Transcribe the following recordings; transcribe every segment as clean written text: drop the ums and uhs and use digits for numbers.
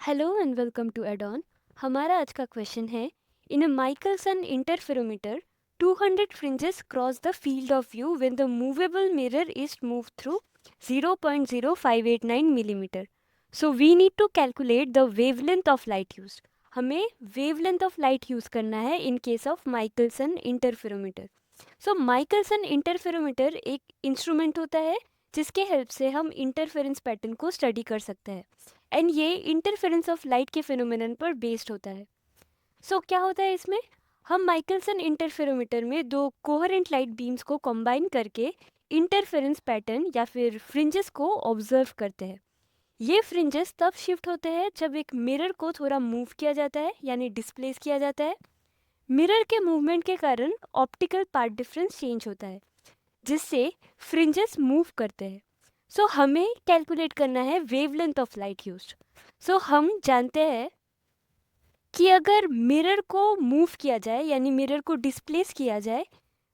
Hello and welcome to Addon. हमारा आज का क्वेश्चन है, in a Michelson interferometer 200 fringes cross the field of view when the movable mirror is move through 0.0589 millimetre. So we need to calculate the wavelength of light use. हमें wavelength of light use करना है in case of Michelson interferometer. So Michelson interferometer एक instrument होता है जिसके help से हम interference pattern को स्टडी कर सकते हैं एंड ये इंटरफेरेंस ऑफ लाइट के फिनोमिनन पर बेस्ड होता है। सो क्या होता है इसमें, हम माइकलसन इंटरफेरोमीटर में दो कोहेरेंट लाइट बीम्स को कंबाइन करके इंटरफेरेंस पैटर्न या फिर फ्रिंजेस को ऑब्जर्व करते हैं। ये फ्रिंजेस तब शिफ्ट होते हैं जब एक मिरर को थोड़ा मूव किया जाता है यानी डिस्प्लेस किया जाता है। मिरर के मूवमेंट के कारण ऑप्टिकल पार्ट डिफरेंस चेंज होता है जिससे फ्रिंजेस मूव करते हैं। सो हमें कैलकुलेट करना है वेवलेंथ ऑफ लाइट यूज्ड। सो हम जानते हैं कि अगर मिरर को मूव किया जाए यानी मिरर को डिस्प्लेस किया जाए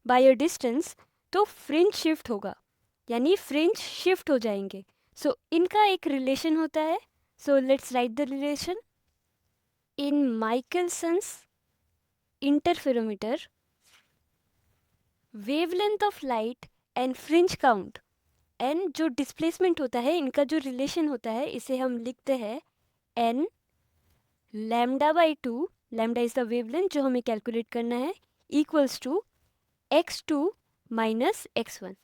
बाय अ डिस्टेंस तो फ्रिंज शिफ्ट होगा यानी फ्रिंज शिफ्ट हो जाएंगे। सो इनका एक रिलेशन होता है। So let's write the relation. In Michelson's interferometer wavelength of light and fringe count N जो डिस्प्लेसमेंट होता है, इनका जो रिलेशन होता है इसे हम लिखते हैं N lambda by 2। Lambda is the wavelength जो हमें कैलकुलेट करना है, equals to x2 minus x1।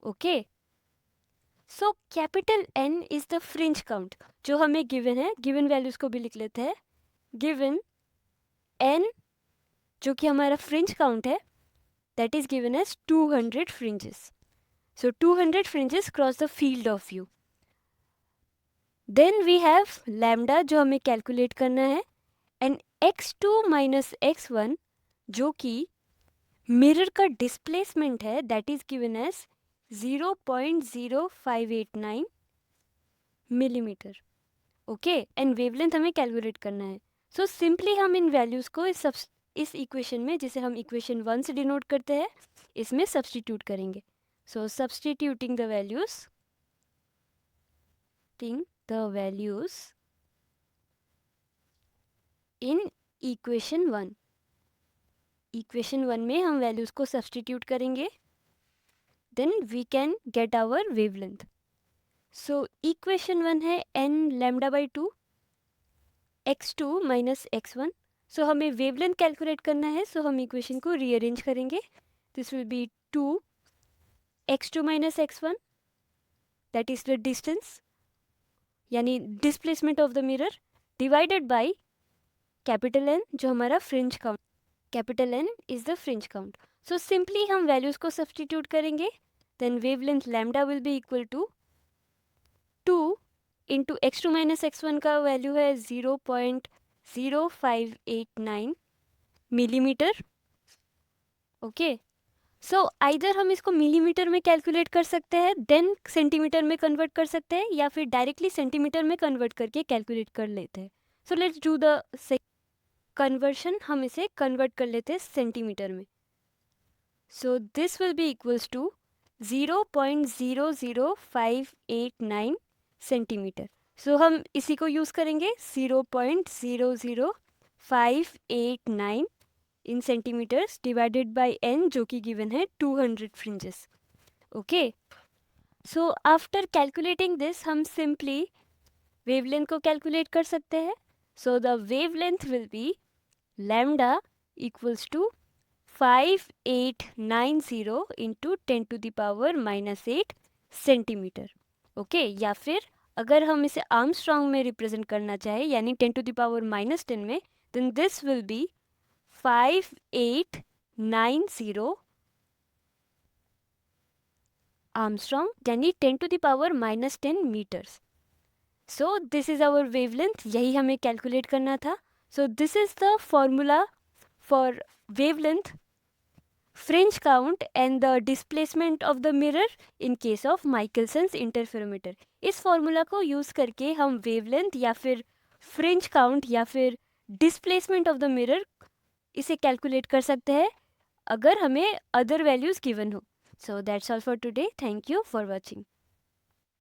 Okay, so capital N is the fringe count जो हमें गिवन है। गिवन वैल्यूज को भी लिख लेते हैं। गिवन N जो कि हमारा फ्रिंज काउंट है, that is given as 200 fringes. So 200 fringes cross the field of view. Then we have lambda जो हमें कैलकुलेट करना है and x2 माइनस x1 जो कि मिरर का डिस्प्लेसमेंट है, that is given as 0.0589 millimetre. Okay, and wavelength हमें calculate करना है। सो सिंपली हम इन वैल्यूज़ को इस इक्वेशन में, जिसे हम इक्वेशन 1 से डिनोट करते हैं, इसमें सब्सटीट्यूट करेंगे। So substituting the values in equation 1। equation 1 में हम वैल्यूज को सब्सटीट्यूट करेंगे, then we can get our wavelength। so equation 1 है n lambda by 2 x2 minus x1। so हमें वेवलेंथ कैलकुलेट करना है, so हम इक्वेशन को रीअरेंज करेंगे। This will be 2 x2 minus x1 that is the distance यानी displacement of the mirror divided by capital N जो हमारा fringe count, capital N is the fringe count. So simply हम values को substitute करेंगे, then wavelength lambda will be equal to 2 into x2 minus x1 का value है 0.0589 millimetre. Okay, so either हम इसको millimetre में कैलकुलेट कर सकते हैं देन सेंटीमीटर में कन्वर्ट कर सकते हैं, या फिर डायरेक्टली सेंटीमीटर में कन्वर्ट करके कैलकुलेट कर लेते हैं। So let's do the conversion. हम इसे कन्वर्ट कर लेते हैं सेंटीमीटर में। So this will be equals to 0.00589 centimetre. So हम इसी को यूज़ करेंगे 0.00589 in centimetres divided by n जो कि गिवन है 200 fringes. Okay, so after calculating this हम सिंपली वेवलेंथ को कैलकुलेट कर सकते हैं। So the wavelength will B lambda equals to 5890 into 10 to the power minus 8 centimetre. Okay, या फिर अगर हम इसे आर्मस्ट्रॉन्ग में रिप्रेजेंट करना चाहे यानी 10 टू द पावर माइनस 10 में, then this will be 5890 Armstrong यानी 10 to the power minus 10 metres. So this is our wavelength, यही हमें कैलकुलेट करना था। So this is the formula for wavelength, fringe count and the displacement of the mirror in case of Michelson's interferometer. इस formula को use करके हम wavelength या फिर फ्रिंज काउंट या फिर डिस्प्लेसमेंट ऑफ द मिरर इसे कैलकुलेट कर सकते हैं अगर हमें अदर वैल्यूज़ गिवन हो। So that's all for today. Thank you for watching.